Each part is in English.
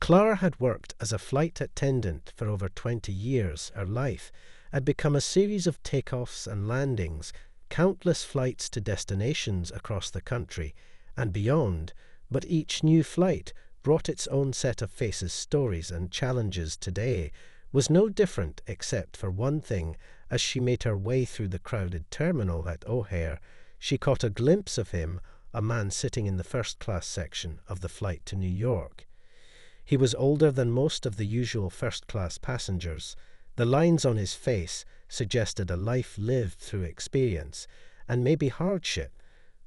Clara had worked as a flight attendant for over 20 years. Her life had become a series of takeoffs and landings, countless flights to destinations across the country and beyond, but each new flight brought its own set of faces, stories, and challenges. Today was no different, except for one thing. As she made her way through the crowded terminal at O'Hare, she caught a glimpse of him, a man sitting in the first-class section of the flight to New York. He was older than most of the usual first-class passengers. The lines on his face suggested a life lived through experience, and maybe hardship,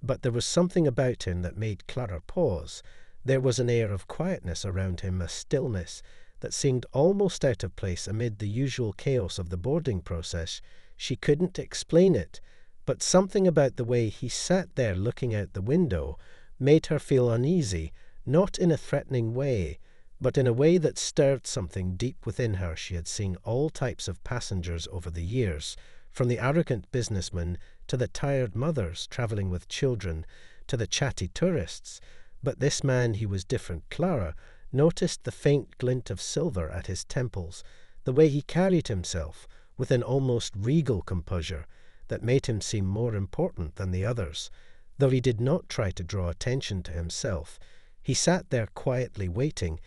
but there was something about him that made Clara pause. There was an air of quietness around him, a stillness that seemed almost out of place amid the usual chaos of the boarding process. She couldn't explain it, but something about the way he sat there looking out the window made her feel uneasy, not in a threatening way, but in a way that stirred something deep within her. She had seen all types of passengers over the years, from the arrogant businessmen to the tired mothers traveling with children to the chatty tourists. But this man, he was different. Clara noticed the faint glint of silver at his temples, the way he carried himself with an almost regal composure that made him seem more important than the others. Though he did not try to draw attention to himself, he sat there quietly waiting,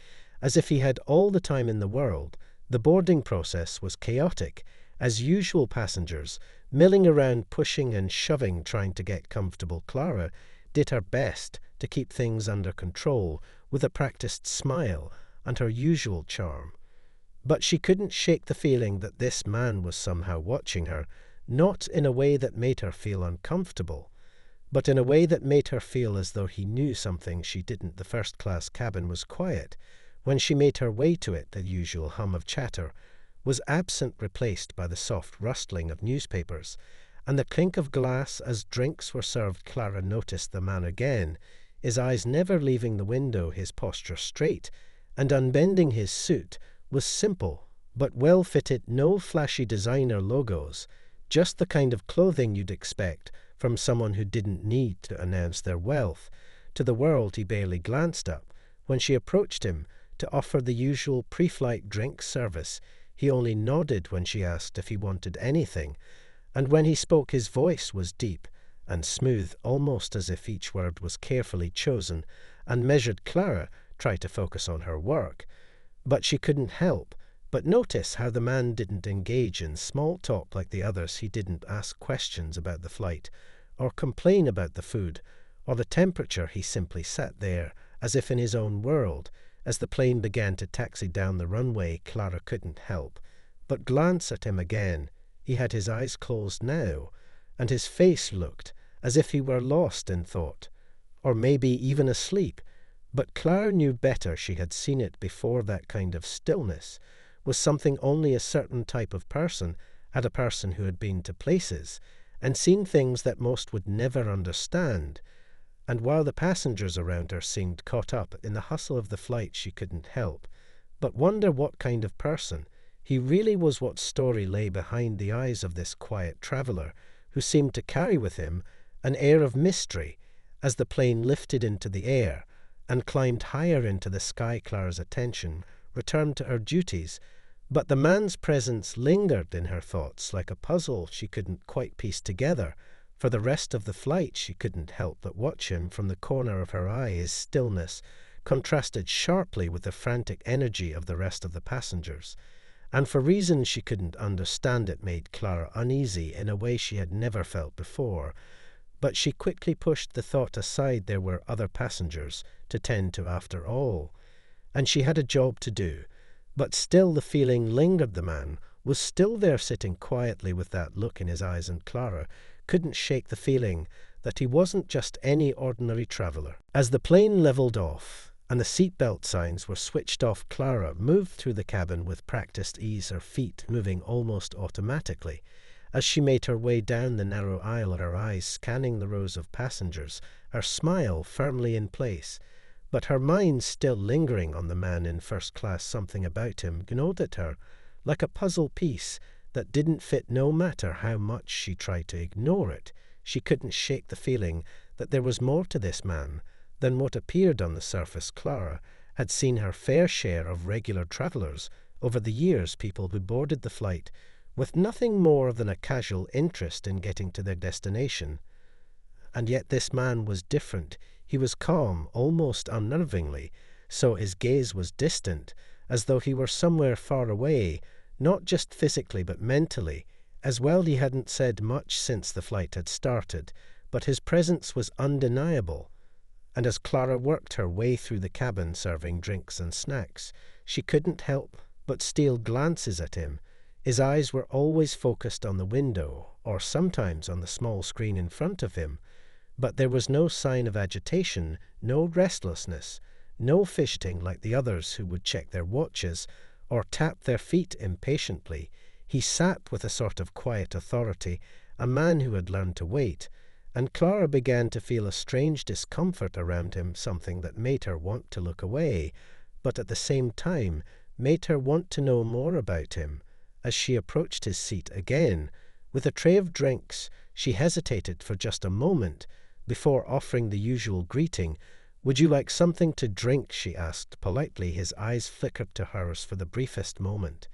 as if he had all the time in the world. The boarding process was chaotic, as usual passengers, milling around, pushing and shoving, trying to get comfortable. Clara did her best to keep things under control, with a practiced smile and her usual charm. But she couldn't shake the feeling that this man was somehow watching her, not in a way that made her feel uncomfortable, but in a way that made her feel as though he knew something she didn't. The first-class cabin was quiet. When she made her way to it, the usual hum of chatter was absent, replaced by the soft rustling of newspapers and the clink of glass as drinks were served. Clara noticed the man again, his eyes never leaving the window, his posture straight and unbending. His suit was simple but well-fitted, no flashy designer logos, just the kind of clothing you'd expect from someone who didn't need to announce their wealth to the world. He barely glanced up when she approached him to offer the usual pre-flight drink service. He only nodded when she asked if he wanted anything, and when he spoke his voice was deep and smooth, almost as if each word was carefully chosen and measured. Clara tried to focus on her work, but she couldn't help but notice how the man didn't engage in small talk like the others. He didn't ask questions about the flight or complain about the food or the temperature. He simply sat there as if in his own world. As the plane began to taxi down the runway, Clara couldn't help but glance at him again. He had his eyes closed now, and his face looked as if he were lost in thought, or maybe even asleep. But Clara knew better. She had seen it before. That kind of stillness was something only a certain type of person had, a person who had been to places and seen things that most would never understand. And while the passengers around her seemed caught up in the hustle of the flight, she couldn't help but wonder what kind of person he really was. What story lay behind the eyes of this quiet traveler, who seemed to carry with him an air of mystery. As the plane lifted into the air and climbed higher into the sky, Clara's attention returned to her duties, but the man's presence lingered in her thoughts like a puzzle she couldn't quite piece together. For the rest of the flight, she couldn't help but watch him from the corner of her eye. His stillness contrasted sharply with the frantic energy of the rest of the passengers, and for reasons she couldn't understand, it made Clara uneasy in a way she had never felt before. But she quickly pushed the thought aside. There were other passengers to tend to after all, and she had a job to do. But still the feeling lingered. The man was still there, sitting quietly with that look in his eyes, and Clara couldn't shake the feeling that he wasn't just any ordinary traveler. As the plane leveled off and the seatbelt signs were switched off, Clara moved through the cabin with practiced ease, her feet moving almost automatically as she made her way down the narrow aisle, her eyes scanning the rows of passengers, her smile firmly in place, but her mind still lingering on the man in first class. Something about him gnawed at her like a puzzle piece that didn't fit, no matter how much she tried to ignore it. She couldn't shake the feeling that there was more to this man than what appeared on the surface. Clara had seen her fair share of regular travellers over the years, people who boarded the flight with nothing more than a casual interest in getting to their destination. And yet this man was different. He was calm, almost unnervingly, so his gaze was distant, as though he were somewhere far away, not just physically but mentally. As well, he hadn't said much since the flight had started, but his presence was undeniable. And as Clara worked her way through the cabin serving drinks and snacks, she couldn't help but steal glances at him. His eyes were always focused on the window, or sometimes on the small screen in front of him, but there was no sign of agitation, no restlessness, no fidgeting like the others who would check their watches or tap their feet impatiently. He sat with a sort of quiet authority, a man who had learned to wait, and Clara began to feel a strange discomfort around him, something that made her want to look away, but at the same time made her want to know more about him. As she approached his seat again, with a tray of drinks, she hesitated for just a moment before offering the usual greeting. "Would you like something to drink?" she asked politely. His eyes flickered to hers for the briefest moment,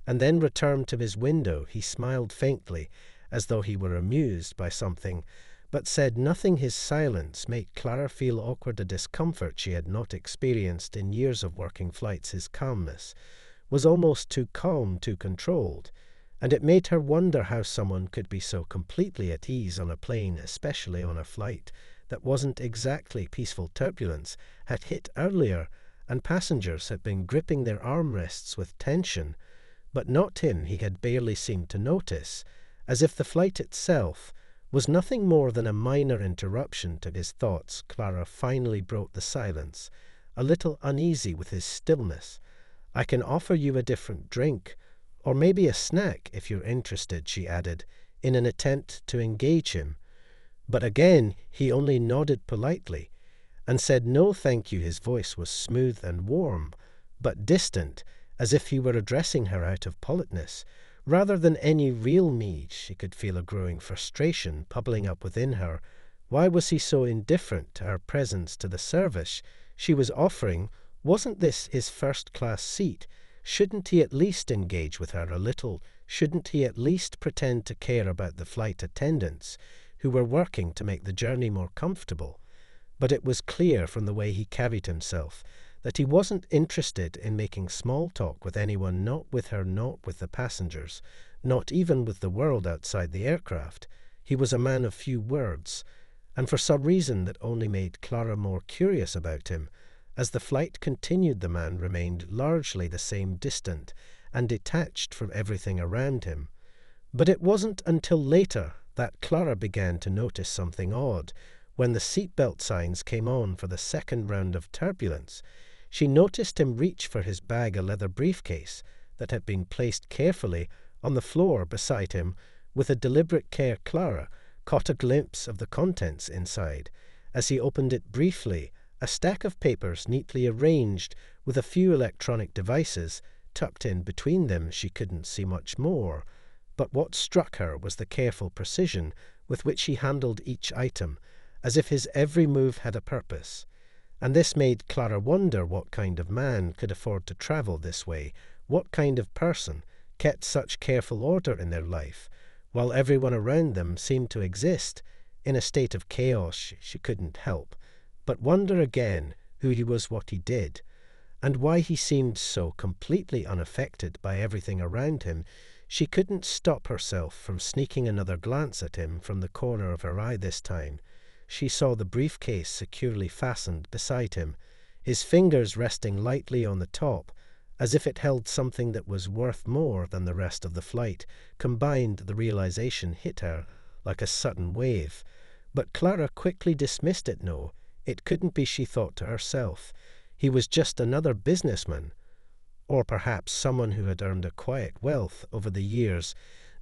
and then returned to his window. He smiled faintly, as though he were amused by something, but said nothing. His silence made Clara feel awkward, a discomfort she had not experienced in years of working flights. His calmness was almost too calm, too controlled, and it made her wonder how someone could be so completely at ease on a plane, especially on a flight that wasn't exactly peaceful. Turbulence had hit earlier, and passengers had been gripping their armrests with tension, but not him. He had barely seemed to notice, as if the flight itself was nothing more than a minor interruption to his thoughts. Clara finally broke the silence, a little uneasy with his stillness. "I can offer you a different drink, or maybe a snack if you're interested," she added, in an attempt to engage him. But again he only nodded politely and said no thank you. His voice was smooth and warm, but distant, as if he were addressing her out of politeness, rather than any real need. She could feel a growing frustration bubbling up within her. Why was he so indifferent to her presence, to the service she was offering? Wasn't this his first-class seat? Shouldn't he at least engage with her a little? Shouldn't he at least pretend to care about the flight attendants who were working to make the journey more comfortable? But it was clear from the way he carried himself that he wasn't interested in making small talk with anyone, not with her, not with the passengers, not even with the world outside the aircraft. He was a man of few words, and for some reason that only made Clara more curious about him. As the flight continued, the man remained largely the same, distant and detached from everything around him. But it wasn't until later that Clara began to notice something odd. When the seatbelt signs came on for the second round of turbulence, she noticed him reach for his bag, a leather briefcase that had been placed carefully on the floor beside him. With a deliberate care, Clara caught a glimpse of the contents inside. As he opened it briefly, a stack of papers neatly arranged with a few electronic devices tucked in between them. She couldn't see much more, but what struck her was the careful precision with which he handled each item, as if his every move had a purpose. And this made Clara wonder what kind of man could afford to travel this way, what kind of person kept such careful order in their life, while everyone around them seemed to exist in a state of chaos. She couldn't help but wonder again who he was, what he did, and why he seemed so completely unaffected by everything around him. She couldn't stop herself from sneaking another glance at him from the corner of her eye. This time she saw the briefcase securely fastened beside him, his fingers resting lightly on the top, as if it held something that was worth more than the rest of the flight. Combined, the realization hit her like a sudden wave, but Clara quickly dismissed it. No, it couldn't be, she thought to herself. He was just another businessman, or perhaps someone who had earned a quiet wealth over the years.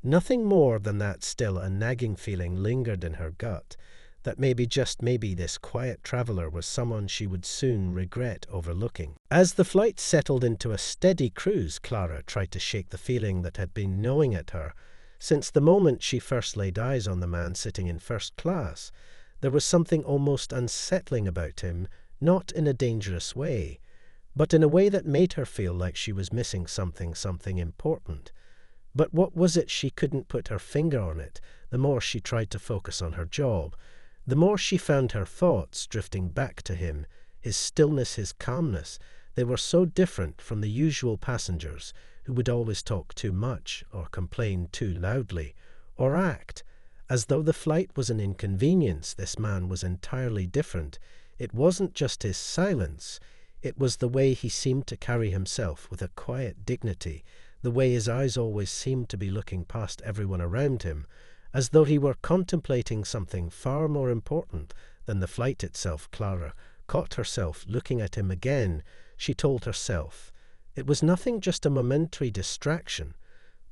Nothing more than that. Still, a nagging feeling lingered in her gut that maybe, just maybe, this quiet traveler was someone she would soon regret overlooking. As the flight settled into a steady cruise, Clara tried to shake the feeling that had been gnawing at her since the moment she first laid eyes on the man sitting in first class. There was something almost unsettling about him, not in a dangerous way, but in a way that made her feel like she was missing something important. But what was it? She couldn't put her finger on it. The more she tried to focus on her job, the more she found her thoughts drifting back to him, his stillness, his calmness. They were so different from the usual passengers who would always talk too much or complain too loudly or act as though the flight was an inconvenience. This man was entirely different. It wasn't just his silence. It was the way he seemed to carry himself with a quiet dignity, the way his eyes always seemed to be looking past everyone around him, as though he were contemplating something far more important than the flight itself. Clara caught herself looking at him again. She told herself it was nothing, just a momentary distraction,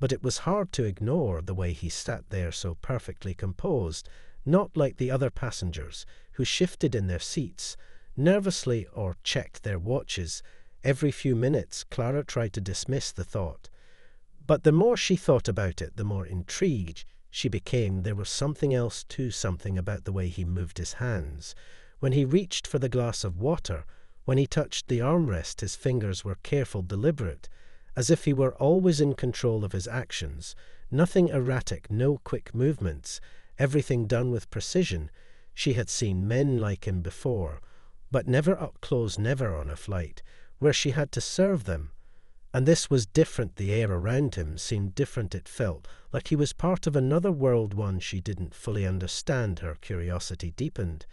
but it was hard to ignore the way he sat there so perfectly composed, not like the other passengers who shifted in their seats nervously or checked their watches every few minutes. Clara tried to dismiss the thought, but the more she thought about it, the more intrigued she became. There was something else too, something about the way he moved his hands. When he reached for the glass of water, when he touched the armrest, his fingers were careful, deliberate, as if he were always in control of his actions. Nothing erratic, no quick movements, everything done with precision. She had seen men like him before, but never up close, never on a flight, where she had to serve them. And this was different. The air around him seemed different. It felt like he was part of another world, one she didn't fully understand. Her curiosity deepened,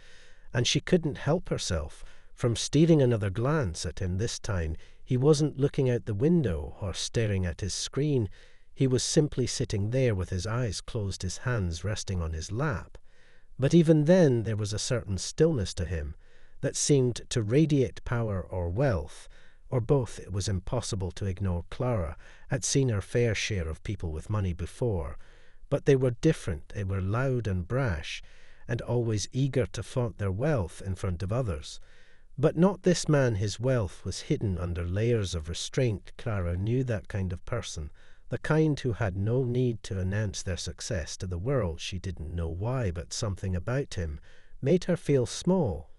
and she couldn't help herself from stealing another glance at him. This time he wasn't looking out the window or staring at his screen. He was simply sitting there with his eyes closed, his hands resting on his lap. But even then there was a certain stillness to him that seemed to radiate power or wealth, or both. It was impossible to ignore. Clara had seen her fair share of people with money before, but they were different. They were loud and brash, and always eager to flaunt their wealth in front of others. But not this man. His wealth was hidden under layers of restraint. Clara knew that kind of person, the kind who had no need to announce their success to the world. She didn't know why, but something about him made her feel small,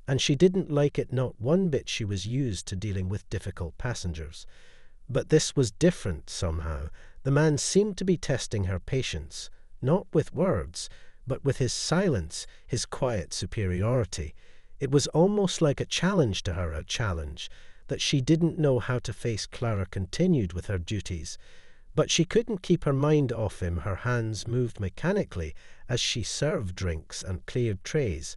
and she didn't like it, not one bit. She was used to dealing with difficult passengers, but this was different somehow. The man seemed to be testing her patience, not with words, but with his silence, his quiet superiority. It was almost like a challenge to her, a challenge that she didn't know how to face. Clara continued with her duties, but she couldn't keep her mind off him. Her hands moved mechanically as she served drinks and cleared trays,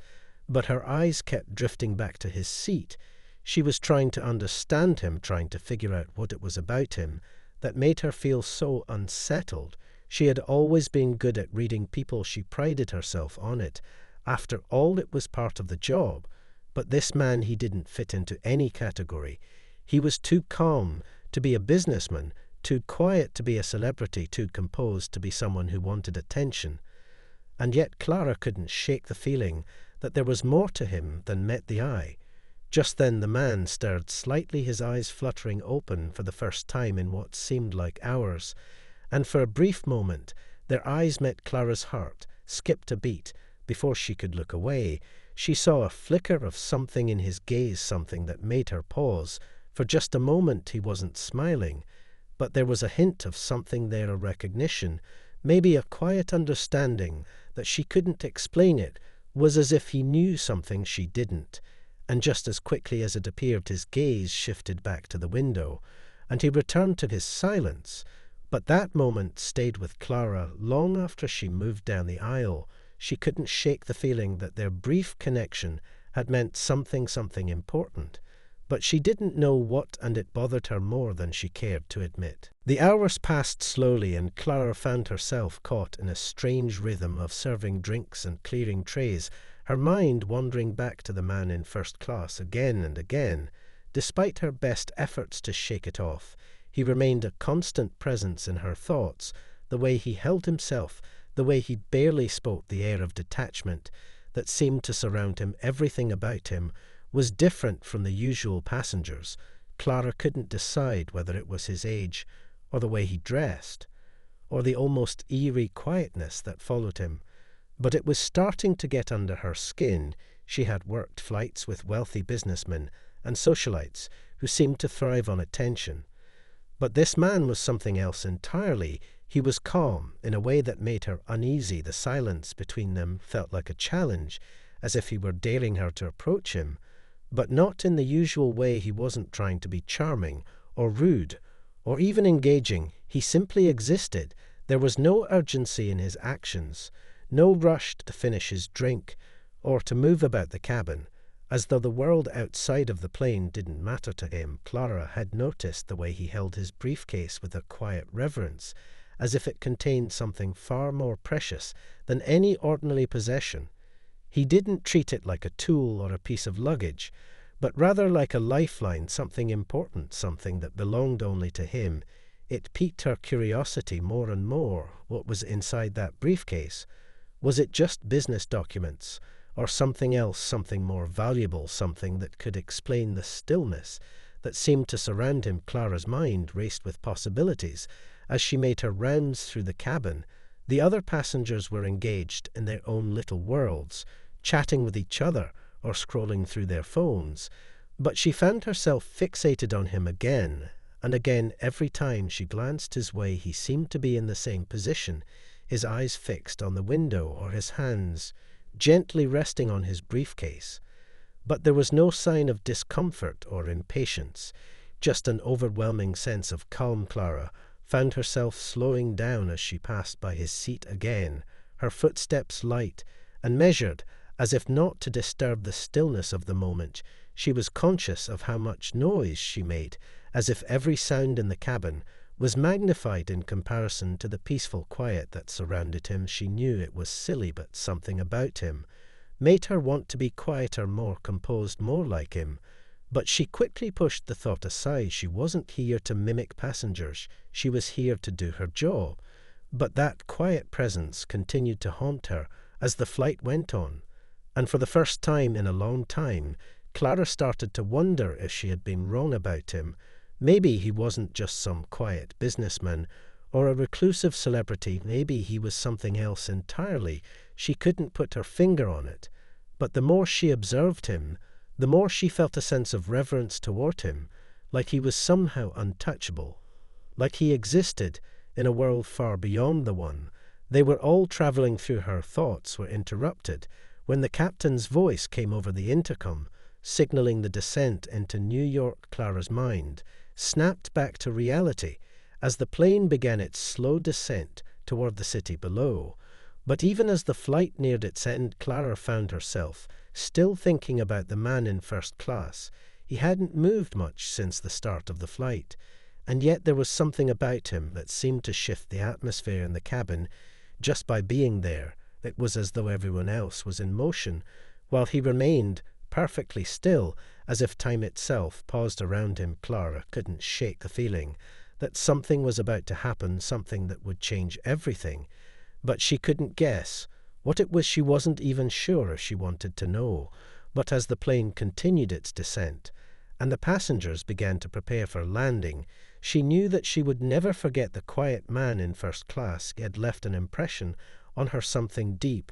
but her eyes kept drifting back to his seat. She was trying to understand him, trying to figure out what it was about him that made her feel so unsettled. She had always been good at reading people. She prided herself on it. After all, it was part of the job. But this man, he didn't fit into any category. He was too calm to be a businessman, too quiet to be a celebrity, too composed to be someone who wanted attention. And yet Clara couldn't shake the feeling that there was more to him than met the eye. Just then the man stirred slightly, his eyes fluttering open for the first time in what seemed like hours, and for a brief moment their eyes met. Clara's heart skipped a beat before she could look away. She saw a flicker of something in his gaze, something that made her pause. For just a moment he wasn't smiling, but there was a hint of something there, a recognition, maybe a quiet understanding that she couldn't explain. It was as if he knew something she didn't, and just as quickly as it appeared, his gaze shifted back to the window, and he returned to his silence. But that moment stayed with Clara long after she moved down the aisle. She couldn't shake the feeling that their brief connection had meant something important, but she didn't know what, and it bothered her more than she cared to admit. The hours passed slowly, and Clara found herself caught in a strange rhythm of serving drinks and clearing trays, her mind wandering back to the man in first class again and again. Despite her best efforts to shake it off, he remained a constant presence in her thoughts, the way he held himself, the way he barely spoke, the air of detachment that seemed to surround him. Everything about him was different from the usual passengers. Clara couldn't decide whether it was his age, or the way he dressed, or the almost eerie quietness that followed him. But it was starting to get under her skin. She had worked flights with wealthy businessmen and socialites who seemed to thrive on attention. But this man was something else entirely. He was calm in a way that made her uneasy. The silence between them felt like a challenge, as if he were daring her to approach him, but not in the usual way. He wasn't trying to be charming or rude or even engaging. He simply existed. There was no urgency in his actions, no rush to finish his drink or to move about the cabin, as though the world outside of the plane didn't matter to him. Clara had noticed the way he held his briefcase with a quiet reverence, as if it contained something far more precious than any ordinary possession. He didn't treat it like a tool or a piece of luggage, but rather like a lifeline, something important, something that belonged only to him. It piqued her curiosity more and more. What was inside that briefcase? Was it just business documents, or something else, something more valuable, something that could explain the stillness that seemed to surround him? Clara's mind raced with possibilities as she made her rounds through the cabin. The other passengers were engaged in their own little worlds, chatting with each other or scrolling through their phones, but she found herself fixated on him again and again. Every time she glanced his way, he seemed to be in the same position, his eyes fixed on the window or his hands gently resting on his briefcase. But there was no sign of discomfort or impatience, just an overwhelming sense of calm. Clara found herself slowing down as she passed by his seat again, her footsteps light and measured, as if not to disturb the stillness of the moment. She was conscious of how much noise she made, as if every sound in the cabin was magnified in comparison to the peaceful quiet that surrounded him. She knew it was silly, but something about him made her want to be quieter, more composed, more like him. But she quickly pushed the thought aside. She wasn't here to mimic passengers. She was here to do her job. But that quiet presence continued to haunt her as the flight went on. And for the first time in a long time, Clara started to wonder if she had been wrong about him. Maybe he wasn't just some quiet businessman or a reclusive celebrity. Maybe he was something else entirely. She couldn't put her finger on it. But the more she observed him, the more she felt a sense of reverence toward him, like he was somehow untouchable, like he existed in a world far beyond the one. They were all traveling through her thoughts were interrupted when the captain's voice came over the intercom, signaling the descent into New York. Clara's mind snapped back to reality as the plane began its slow descent toward the city below. But even as the flight neared its end, Clara found herself still thinking about the man in first class. He hadn't moved much since the start of the flight, and yet there was something about him that seemed to shift the atmosphere in the cabin just by being there. It was as though everyone else was in motion, while he remained perfectly still, as if time itself paused around him. Clara couldn't shake the feeling that something was about to happen, something that would change everything. But she couldn't guess what it was. She wasn't even sure if she wanted to know. But as the plane continued its descent, and the passengers began to prepare for landing, she knew that she would never forget the quiet man in first class. He had left an impression on her, something deep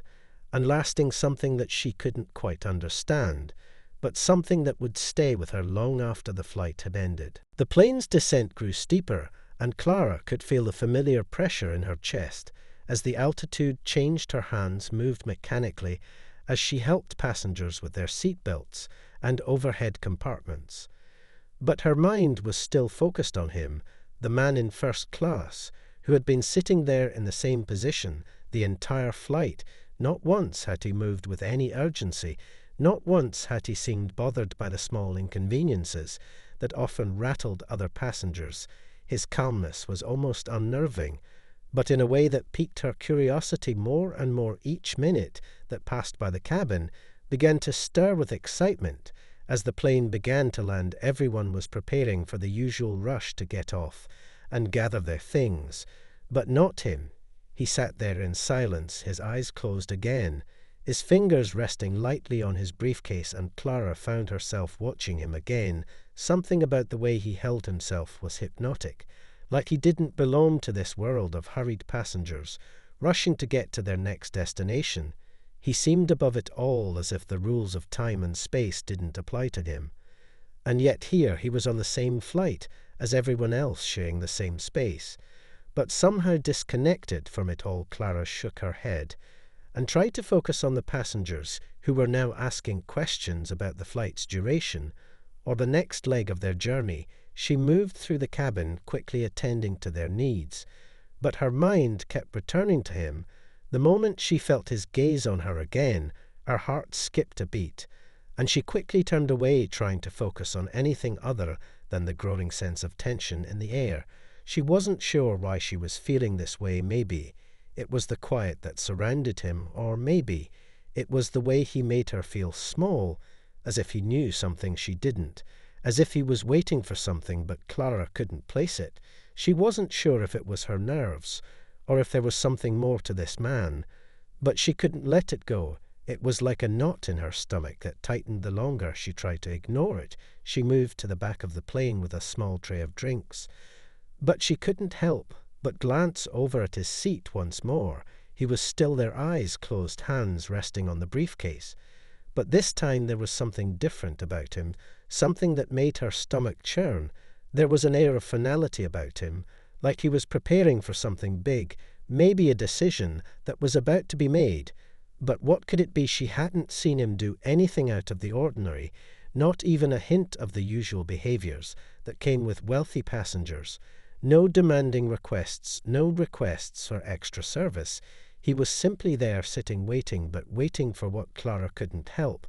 and lasting, something that she couldn't quite understand, but something that would stay with her long after the flight had ended. The plane's descent grew steeper, and Clara could feel the familiar pressure in her chest. As the altitude changed, her hands moved mechanically as she helped passengers with their seat belts and overhead compartments. But her mind was still focused on him, the man in first class, who had been sitting there in the same position the entire flight. Not once had he moved with any urgency. Not once had he seemed bothered by the small inconveniences that often rattled other passengers. His calmness was almost unnerving, but in a way that piqued her curiosity more and more. Each minute that passed by the cabin began to stir with excitement. As the plane began to land, everyone was preparing for the usual rush to get off and gather their things. But not him. He sat there in silence, his eyes closed again, his fingers resting lightly on his briefcase, and Clara found herself watching him again. Something about the way he held himself was hypnotic, like he didn't belong to this world of hurried passengers rushing to get to their next destination. He seemed above it all, as if the rules of time and space didn't apply to him. And yet here he was on the same flight as everyone else, sharing the same space. But somehow disconnected from it all, Clara shook her head and tried to focus on the passengers who were now asking questions about the flight's duration or the next leg of their journey. She moved through the cabin, quickly attending to their needs. But her mind kept returning to him. The moment she felt his gaze on her again, her heart skipped a beat, and she quickly turned away, trying to focus on anything other than the growing sense of tension in the air. She wasn't sure why she was feeling this way. Maybe it was the quiet that surrounded him, or maybe it was the way he made her feel small, as if he knew something she didn't, as if he was waiting for something but Clara couldn't place it. She wasn't sure if it was her nerves, or if there was something more to this man, but she couldn't let it go. It was like a knot in her stomach that tightened the longer she tried to ignore it. She moved to the back of the plane with a small tray of drinks, but she couldn't help but glance over at his seat once more. He was still there, eyes closed, hands resting on the briefcase. But this time there was something different about him, something that made her stomach churn. There was an air of finality about him, like he was preparing for something big, maybe a decision that was about to be made. But what could it be? She hadn't seen him do anything out of the ordinary, not even a hint of the usual behaviors that came with wealthy passengers. No demanding requests, no requests for extra service. He was simply there, sitting, waiting, but waiting for what Clara couldn't help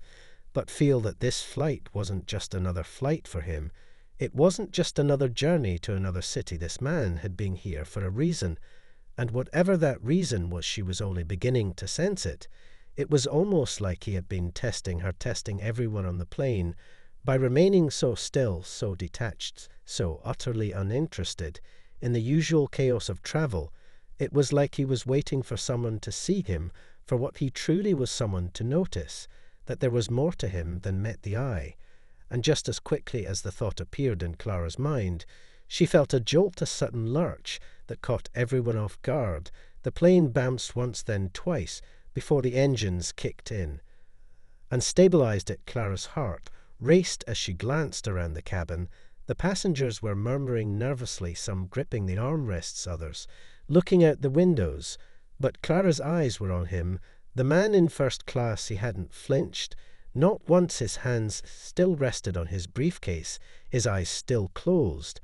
but feel, that this flight wasn't just another flight for him. It wasn't just another journey to another city. This man had been here for a reason, and whatever that reason was, she was only beginning to sense it. It was almost like he had been testing her, testing everyone on the plane, by remaining so still, so detached, so utterly uninterested in the usual chaos of travel. It was like he was waiting for someone to see him for what he truly was, someone to notice that there was more to him than met the eye. And just as quickly as the thought appeared in Clara's mind, she felt a jolt, a sudden lurch that caught everyone off guard. The plane bounced once, then twice, before the engines kicked in and stabilized it. Clara's heart raced as she glanced around the cabin. The passengers were murmuring nervously, some gripping the armrests, others looking out the windows. But Clara's eyes were on him, the man in first class. He hadn't flinched, not once. His hands still rested on his briefcase, his eyes still closed,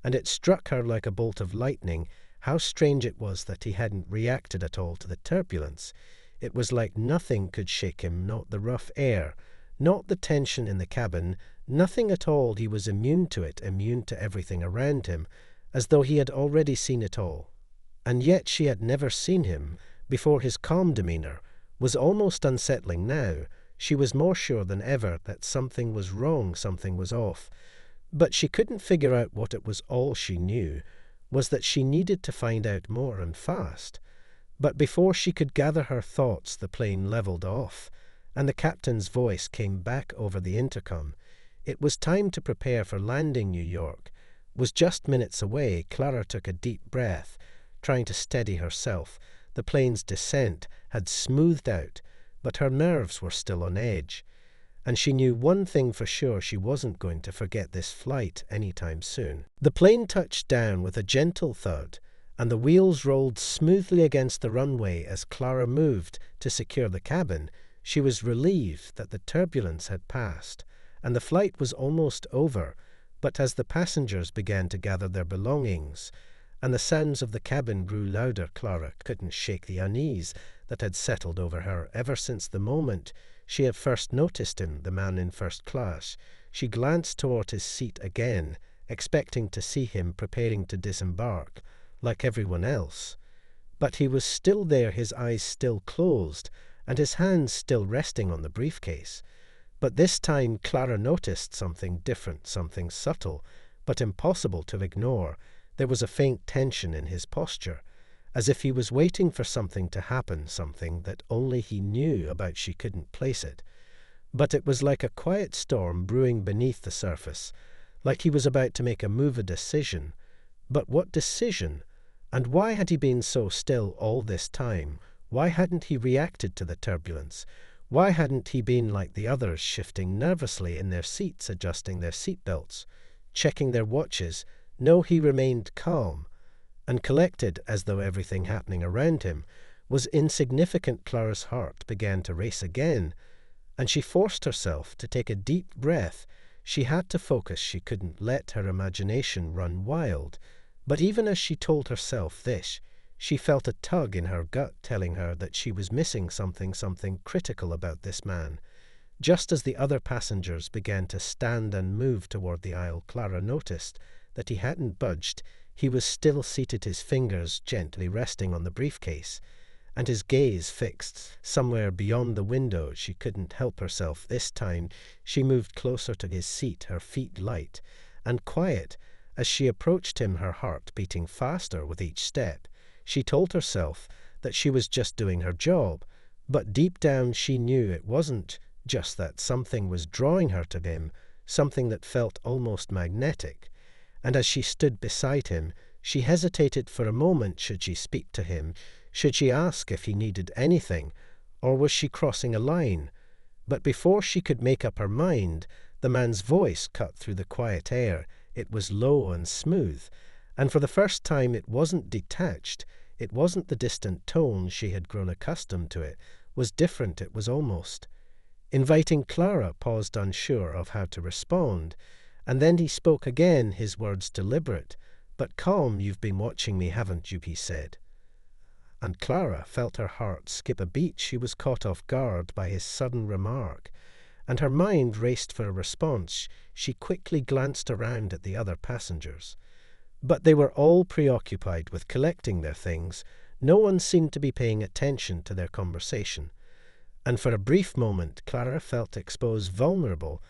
and it struck her like a bolt of lightning how strange it was that he hadn't reacted at all to the turbulence. It was like nothing could shake him, not the rough air, not the tension in the cabin, nothing at all. He was immune to it, immune to everything around him, as though he had already seen it all. And yet she had never seen him before. His calm demeanor was almost unsettling now. She was more sure than ever that something was wrong, something was off. But she couldn't figure out what it was. All she knew was that she needed to find out more, and fast. But before she could gather her thoughts, the plane leveled off, and the captain's voice came back over the intercom. It was time to prepare for landing. New York was just minutes away. Clara took a deep breath, trying to steady herself. The plane's descent had smoothed out, but her nerves were still on edge. And she knew one thing for sure: she wasn't going to forget this flight anytime soon. The plane touched down with a gentle thud, and the wheels rolled smoothly against the runway. As Clara moved to secure the cabin, she was relieved that the turbulence had passed, and the flight was almost over. But as the passengers began to gather their belongings, and the sounds of the cabin grew louder, Clara couldn't shake the unease that had settled over her ever since the moment she had first noticed him, the man in first class. She glanced toward his seat again, expecting to see him preparing to disembark, like everyone else. But he was still there, his eyes still closed, and his hands still resting on the briefcase. But this time Clara noticed something different, something subtle, but impossible to ignore. There was a faint tension in his posture, as if he was waiting for something to happen, something that only he knew about. She couldn't place it. But it was like a quiet storm brewing beneath the surface, like he was about to make a move, a decision. But what decision? And why had he been so still all this time? Why hadn't he reacted to the turbulence? Why hadn't he been like the others, shifting nervously in their seats, adjusting their seatbelts, checking their watches? No, he remained calm and collected, as though everything happening around him was insignificant. Clara's heart began to race again, and she forced herself to take a deep breath. She had to focus. She couldn't let her imagination run wild. But even as she told herself this, she felt a tug in her gut telling her that she was missing something critical about this man. Just as the other passengers began to stand and move toward the aisle, Clara noticed that he hadn't budged. He was still seated, his fingers gently resting on the briefcase, and his gaze fixed somewhere beyond the window. She couldn't help herself this time. She moved closer to his seat, her feet light and quiet. As she approached him, her heart beating faster with each step. She told herself that she was just doing her job, but deep down she knew it wasn't just that. Something was drawing her to him, something that felt almost magnetic. And as she stood beside him, she hesitated for a moment. Should she speak to him? Should she ask if he needed anything? Or was she crossing a line? But before she could make up her mind, the man's voice cut through the quiet air. It was low and smooth, and for the first time it wasn't detached. It wasn't the distant tone she had grown accustomed to. It was different. It was almost inviting. Clara paused, unsure of how to respond, and then he spoke again, his words deliberate but calm. "You've been watching me, haven't you?" he said. And Clara felt her heart skip a beat. She was caught off guard by his sudden remark, and her mind raced for a response. She quickly glanced around at the other passengers, but they were all preoccupied with collecting their things. No one seemed to be paying attention to their conversation, and for a brief moment Clara felt exposed, vulnerable,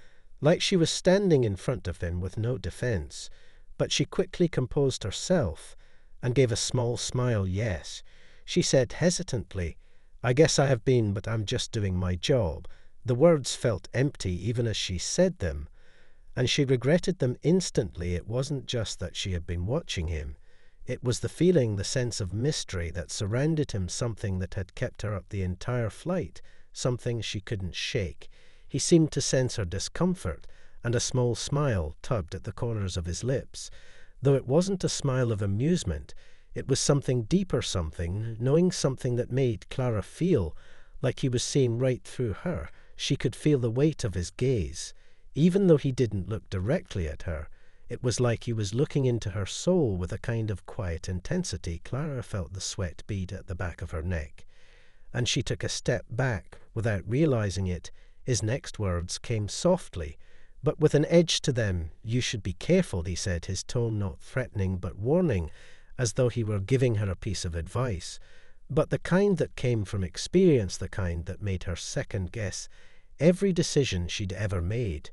like she was standing in front of him with no defense. But she quickly composed herself and gave a small smile. "Yes," she said hesitantly, "I guess I have been, but I'm just doing my job." The words felt empty even as she said them, and she regretted them instantly. It wasn't just that she had been watching him. It was the feeling, the sense of mystery that surrounded him, something that had kept her up the entire flight, something she couldn't shake. He seemed to sense her discomfort, and a small smile tugged at the corners of his lips. Though it wasn't a smile of amusement, it was something deeper, something, knowing, something that made Clara feel like he was seeing right through her. She could feel the weight of his gaze. Even though he didn't look directly at her, it was like he was looking into her soul with a kind of quiet intensity. Clara felt the sweat bead at the back of her neck, and she took a step back without realizing it. His next words came softly, but with an edge to them. "You should be careful," he said, his tone not threatening but warning, as though he were giving her a piece of advice, but the kind that came from experience, the kind that made her second-guess every decision she'd ever made.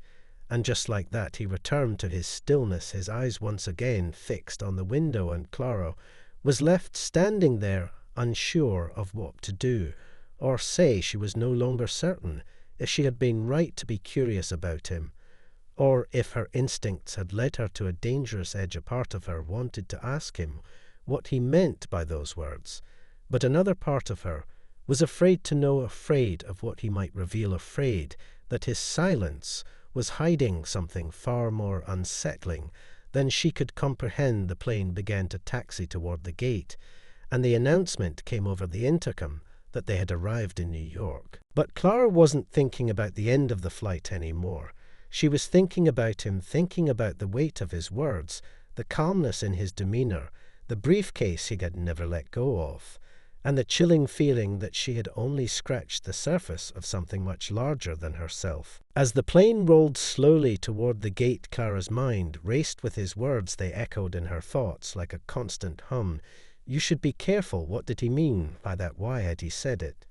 And just like that he returned to his stillness, his eyes once again fixed on the window, and Clara was left standing there, unsure of what to do or say. She was no longer certain if she had been right to be curious about him, or if her instincts had led her to a dangerous edge. A part of her wanted to ask him what he meant by those words, but another part of her was afraid to know, afraid of what he might reveal, afraid that his silence was hiding something far more unsettling than she could comprehend. The plane began to taxi toward the gate, and the announcement came over the intercom that they had arrived in New York. But Clara wasn't thinking about the end of the flight anymore. She was thinking about him, thinking about the weight of his words, the calmness in his demeanor, the briefcase he had never let go of, and the chilling feeling that she had only scratched the surface of something much larger than herself. As the plane rolled slowly toward the gate, Clara's mind raced with his words. They echoed in her thoughts like a constant hum. "You should be careful." What did he mean by that? Why had he said it?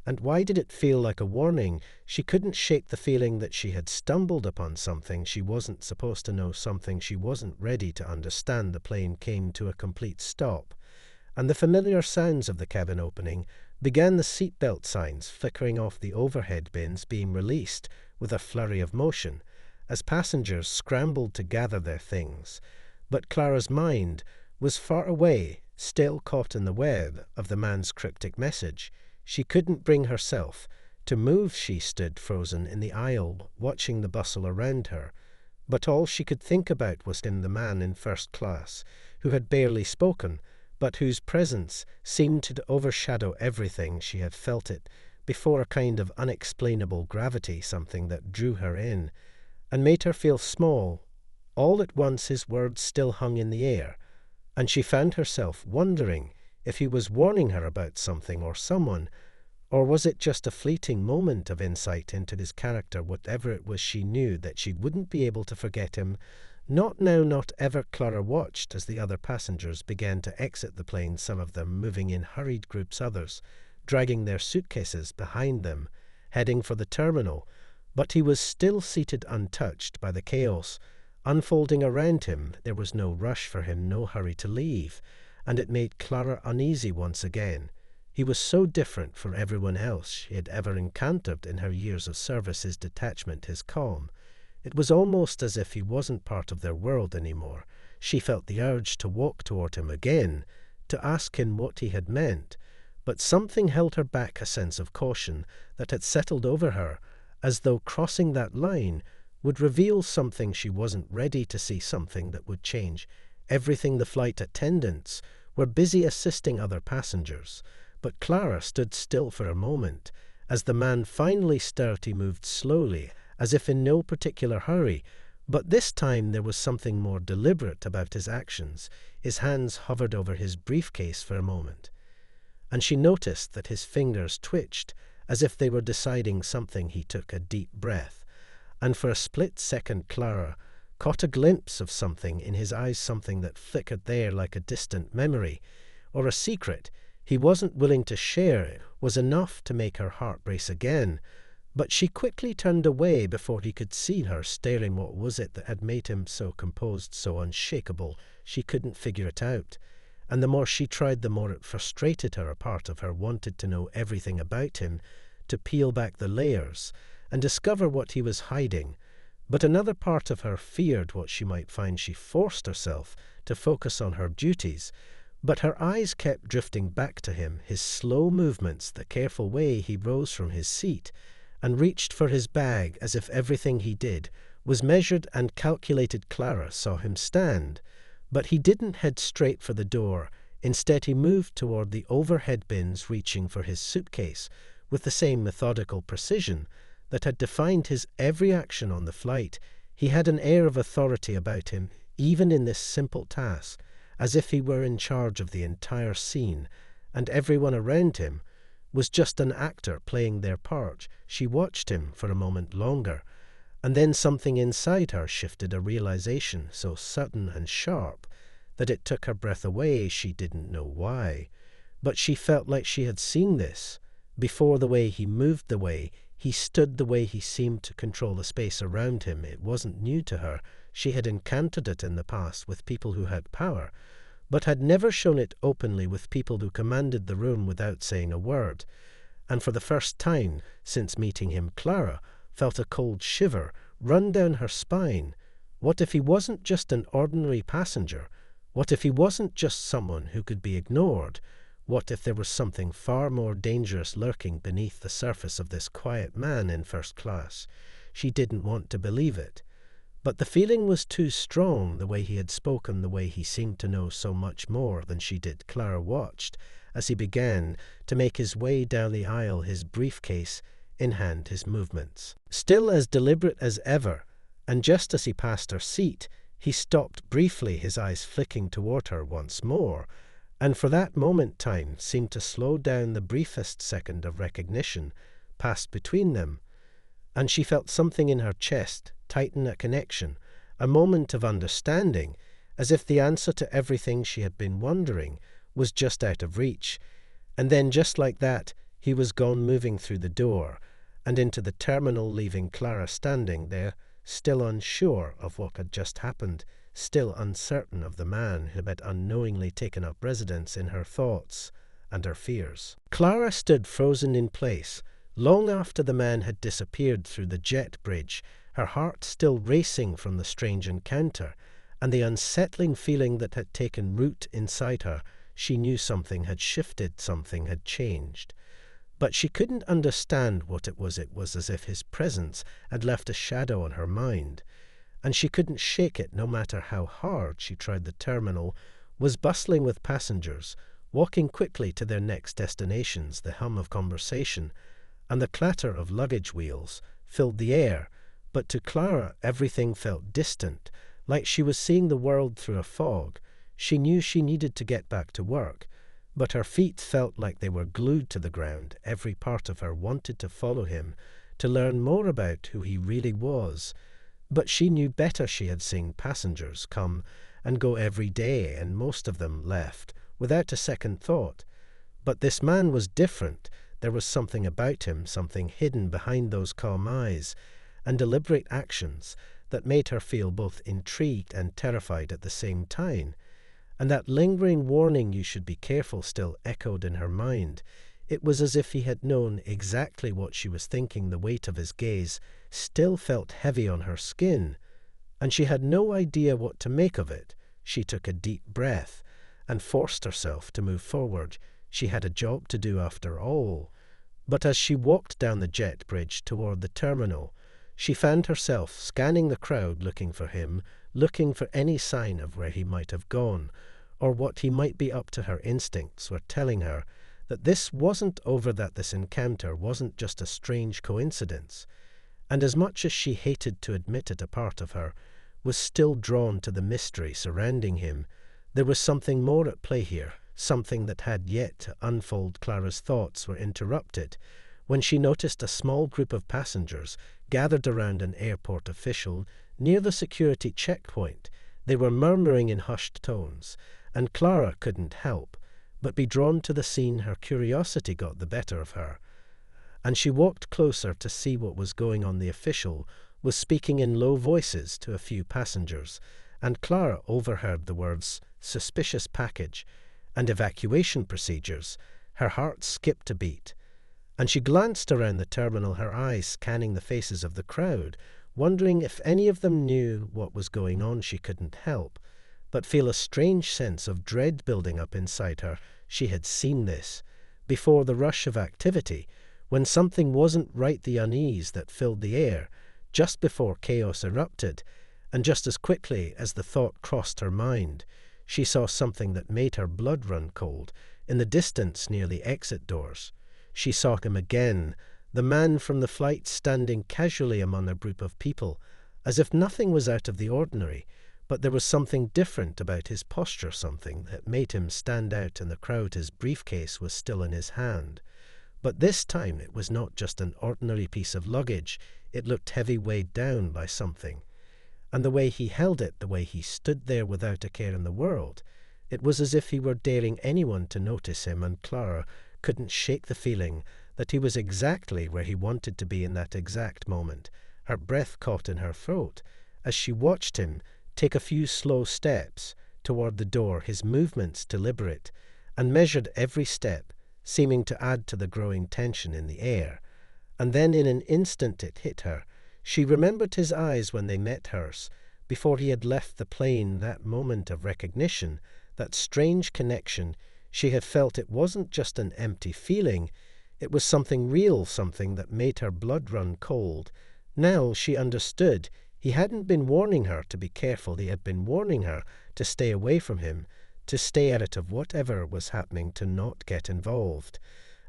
And why did it feel like a warning? She couldn't shake the feeling that she had stumbled upon something she wasn't supposed to know, something she wasn't ready to understand. The plane came to a complete stop, and the familiar sounds of the cabin opening began. The seatbelt signs flickering off the overhead bins being released with a flurry of motion as passengers scrambled to gather their things. But Clara's mind was far away, still caught in the web of the man's cryptic message. She couldn't bring herself to move. She stood frozen in the aisle, watching the bustle around her. But all she could think about was him, the man in first class, who had barely spoken, but whose presence seemed to overshadow everything. She had felt it before, a kind of unexplainable gravity, something that drew her in and made her feel small. All at once his words still hung in the air, and she found herself wondering if he was warning her about something or someone, or was it just a fleeting moment of insight into his character? Whatever it was, she knew that she wouldn't be able to forget him. Not now, not ever. Clara watched as the other passengers began to exit the plane, some of them moving in hurried groups, others dragging their suitcases behind them, heading for the terminal. But he was still seated, untouched by the chaos unfolding around him. There was no rush for him, no hurry to leave, and it made Clara uneasy once again. He was so different from everyone else she had ever encountered in her years of service, his detachment, his calm. It was almost as if he wasn't part of their world anymore. She felt the urge to walk toward him again, to ask him what he had meant, but something held her back, a sense of caution that had settled over her, as though crossing that line would reveal something she wasn't ready to see, something that would change everything. The flight attendants were busy assisting other passengers, but Clara stood still for a moment. As the man finally stirred, he moved slowly, as if in no particular hurry, but this time there was something more deliberate about his actions. His hands hovered over his briefcase for a moment, and she noticed that his fingers twitched, as if they were deciding something. He took a deep breath, and for a split second Clara caught a glimpse of something in his eyes, something that flickered there like a distant memory or a secret he wasn't willing to share. It was enough to make her heart race again, but she quickly turned away before he could see her staring. What was it that had made him so composed, so unshakable? She couldn't figure it out, and the more she tried, the more it frustrated her. A part of her wanted to know everything about him, to peel back the layers and discover what he was hiding, but another part of her feared what she might find. She forced herself to focus on her duties, but her eyes kept drifting back to him, his slow movements, the careful way he rose from his seat and reached for his bag, as if everything he did was measured and calculated. Clara saw him stand, but he didn't head straight for the door. Instead, he moved toward the overhead bins, reaching for his suitcase with the same methodical precision that had defined his every action on the flight. He had an air of authority about him, even in this simple task, as if he were in charge of the entire scene, and everyone around him was just an actor playing their part. She watched him for a moment longer, and then something inside her shifted, a realization so sudden and sharp that it took her breath away. She didn't know why, but she felt like she had seen this before. The way he moved, the way he stood, the way he seemed to control the space around him. It wasn't new to her. She had encountered it in the past with people who had power, but had never shown it openly with people who commanded the room without saying a word. And for the first time since meeting him, Clara felt a cold shiver run down her spine. What if he wasn't just an ordinary passenger? What if he wasn't just someone who could be ignored? What if there was something far more dangerous lurking beneath the surface of this quiet man in first class? She didn't want to believe it, but the feeling was too strong. The way he had spoken, the way he seemed to know so much more than she did. Clara watched as he began to make his way down the aisle, his briefcase in hand, his movements still as deliberate as ever. And just as he passed her seat, he stopped briefly, his eyes flicking toward her once more, and for that moment time seemed to slow down. The briefest second of recognition passed between them, and she felt something in her chest tighten, a connection, a moment of understanding, as if the answer to everything she had been wondering was just out of reach. And then, just like that, he was gone, moving through the door and into the terminal, leaving Clara standing there, still unsure of what had just happened, still uncertain of the man who had unknowingly taken up residence in her thoughts and her fears. Clara stood frozen in place long after the man had disappeared through the jet bridge, her heart still racing from the strange encounter and the unsettling feeling that had taken root inside her. She knew something had shifted, something had changed. But she couldn't understand what it was. It was as if his presence had left a shadow on her mind, and she couldn't shake it no matter how hard she tried. The terminal was bustling with passengers, walking quickly to their next destinations. The hum of conversation and the clatter of luggage wheels filled the air, but to Clara everything felt distant, like she was seeing the world through a fog. She knew she needed to get back to work, but her feet felt like they were glued to the ground. Every part of her wanted to follow him, to learn more about who he really was. But she knew better. She had seen passengers come and go every day, and most of them left without a second thought. But this man was different. There was something about him, something hidden behind those calm eyes and deliberate actions, that made her feel both intrigued and terrified at the same time. And that lingering warning, "You should be careful," still echoed in her mind. It was as if he had known exactly what she was thinking. The weight of his gaze still felt heavy on her skin, and she had no idea what to make of it. She took a deep breath and forced herself to move forward. She had a job to do after all. But as she walked down the jet bridge toward the terminal, she found herself scanning the crowd, looking for him, looking for any sign of where he might have gone, or what he might be up to. Her instincts were telling her that this wasn't over, that this encounter wasn't just a strange coincidence. And as much as she hated to admit it, a part of her was still drawn to the mystery surrounding him. There was something more at play here, something that had yet to unfold. Clara's thoughts were interrupted when she noticed a small group of passengers gathered around an airport official near the security checkpoint. They were murmuring in hushed tones, and Clara couldn't help but be drawn to the scene. Her curiosity got the better of her, and she walked closer to see what was going on. The official was speaking in low voices to a few passengers, and Clara overheard the words "suspicious package" and "evacuation procedures." Her heart skipped a beat, and she glanced around the terminal, her eyes scanning the faces of the crowd, wondering if any of them knew what was going on. She couldn't help but feel a strange sense of dread building up inside her. She had seen this before, the rush of activity, when something wasn't right, the unease that filled the air just before chaos erupted. And just as quickly as the thought crossed her mind, she saw something that made her blood run cold. In the distance near the exit doors, she saw him again, the man from the flight, standing casually among a group of people, as if nothing was out of the ordinary. But there was something different about his posture, something that made him stand out in the crowd. His briefcase was still in his hand, but this time it was not just an ordinary piece of luggage. It looked heavy, weighed down by something. And the way he held it, the way he stood there without a care in the world, it was as if he were daring anyone to notice him. And Clara couldn't shake the feeling that he was exactly where he wanted to be in that exact moment. Her breath caught in her throat as she watched him take a few slow steps toward the door, his movements deliberate, and measured every step, seeming to add to the growing tension in the air. And then in an instant it hit her. She remembered his eyes when they met hers before he had left the plane. That moment of recognition, that strange connection she had felt, it wasn't just an empty feeling. It was something real, something that made her blood run cold. Now she understood. He hadn't been warning her to be careful. He had been warning her to stay away from him, to stay out of whatever was happening, to not get involved.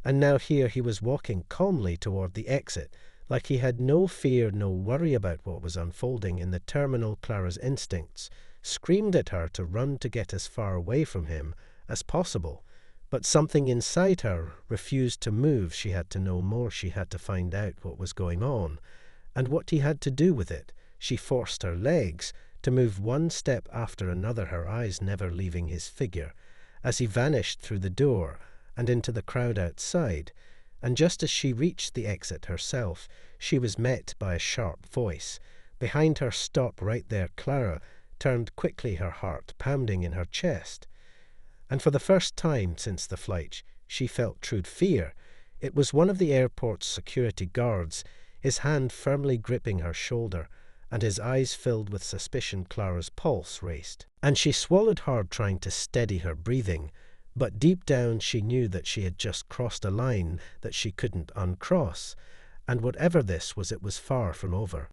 And now here he was walking calmly toward the exit, like he had no fear, no worry about what was unfolding in the terminal. Clara's instincts screamed at her to run, to get as far away from him as possible. But something inside her refused to move. She had to know more. She had to find out what was going on and what he had to do with it. She forced her legs to move one step after another, her eyes never leaving his figure as he vanished through the door and into the crowd outside. And just as she reached the exit herself, she was met by a sharp voice behind her. "Stop right there." Clara turned quickly, her heart pounding in her chest. And for the first time since the flight, she felt true fear. It was one of the airport's security guards, his hand firmly gripping her shoulder, and his eyes filled with suspicion. Clara's pulse raced, and she swallowed hard, trying to steady her breathing. But deep down she knew that she had just crossed a line that she couldn't uncross, and whatever this was, it was far from over.